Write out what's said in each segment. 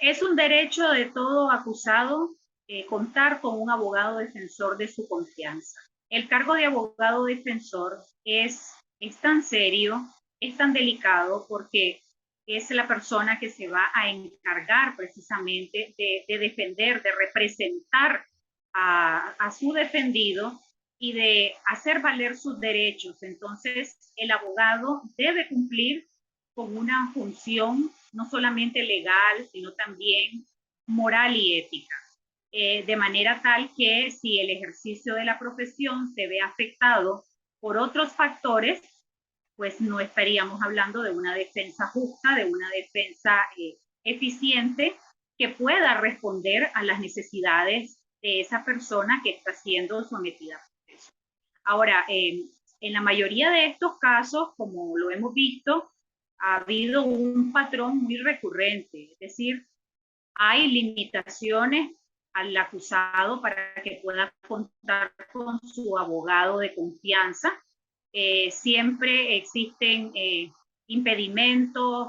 Es un derecho de todo acusado contar con un abogado defensor de su confianza. El cargo de abogado defensor es tan serio, es tan delicado porque es la persona que se va a encargar precisamente de defender, de representar a su defendido y de hacer valer sus derechos. Entonces, el abogado debe cumplir con una función no solamente legal, sino también moral y ética, de manera tal que si el ejercicio de la profesión se ve afectado por otros factores, pues no estaríamos hablando de una defensa justa, de una defensa eficiente que pueda responder a las necesidades de esa persona que está siendo sometida a proceso. Ahora, en la mayoría de estos casos, como lo hemos visto, ha habido un patrón muy recurrente, es decir, hay limitaciones al acusado para que pueda contar con su abogado de confianza. Siempre existen impedimentos,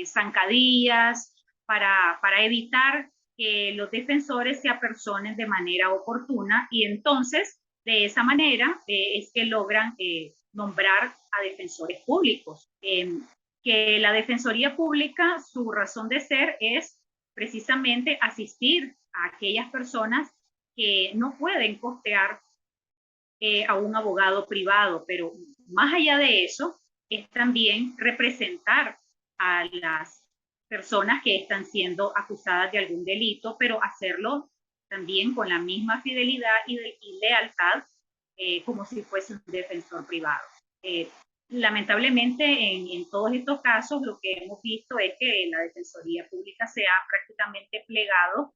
zancadillas para evitar que los defensores se apersonen de manera oportuna y entonces de esa manera es que logran nombrar a defensores públicos. Que la Defensoría Pública, su razón de ser es precisamente asistir a aquellas personas que no pueden costear a un abogado privado, pero más allá de eso, es también representar a las personas que están siendo acusadas de algún delito, pero hacerlo también con la misma fidelidad y lealtad como si fuese un defensor privado. Lamentablemente, en todos estos casos, lo que hemos visto es que la Defensoría Pública se ha prácticamente plegado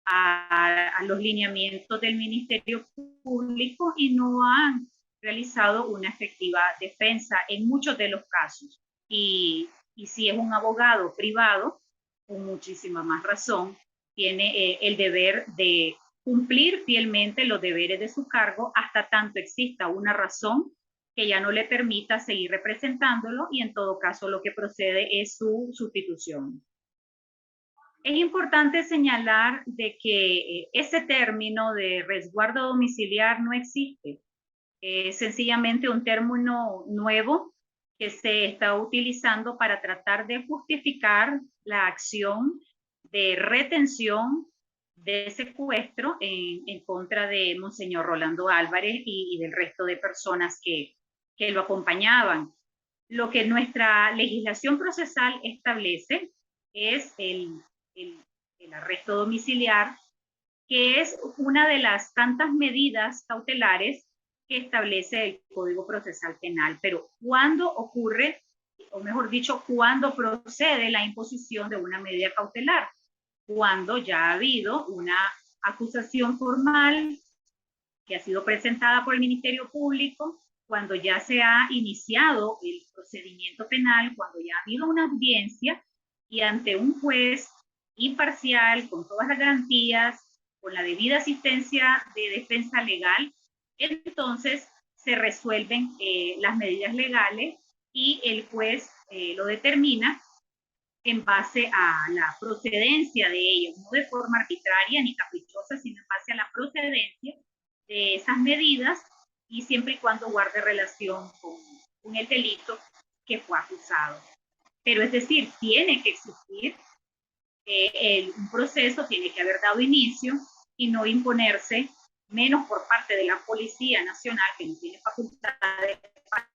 a los lineamientos del Ministerio Público y no han realizado una efectiva defensa en muchos de los casos. Y si es un abogado privado, con muchísima más razón, tiene el deber de cumplir fielmente los deberes de su cargo hasta tanto exista una razón que ya no le permita seguir representándolo y en todo caso lo que procede es su sustitución. Es importante señalar de que ese término de resguardo domiciliar no existe. Es sencillamente un término nuevo que se está utilizando para tratar de justificar la acción de retención de secuestro en contra de Monseñor Rolando Álvarez y del resto de personas que lo acompañaban. Lo que nuestra legislación procesal establece es el, el arresto domiciliar, que es una de las tantas medidas cautelares que establece el Código Procesal Penal. Pero ¿cuándo ocurre, o mejor dicho, cuándo procede la imposición de una medida cautelar? Cuando ya ha habido una acusación formal que ha sido presentada por el Ministerio Público, cuando ya se ha iniciado el procedimiento penal, cuando ya ha habido una audiencia y ante un juez imparcial, con todas las garantías, con la debida asistencia de defensa legal, entonces se resuelven las medidas legales y el juez lo determina en base a la procedencia de ellos, no de forma arbitraria ni caprichosa, sino en base a la procedencia de esas medidas y siempre y cuando guarde relación con el delito que fue acusado. Pero es decir, tiene que existir un proceso, tiene que haber dado inicio y no imponerse, menos por parte de la Policía Nacional, que no tiene facultades para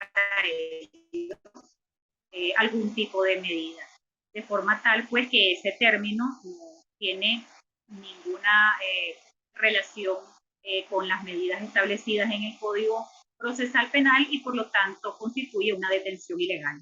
algún tipo de medida. De forma tal, pues, que ese término no tiene ninguna relación con las medidas establecidas en el Código Procesal Penal y, por lo tanto, constituye una detención ilegal.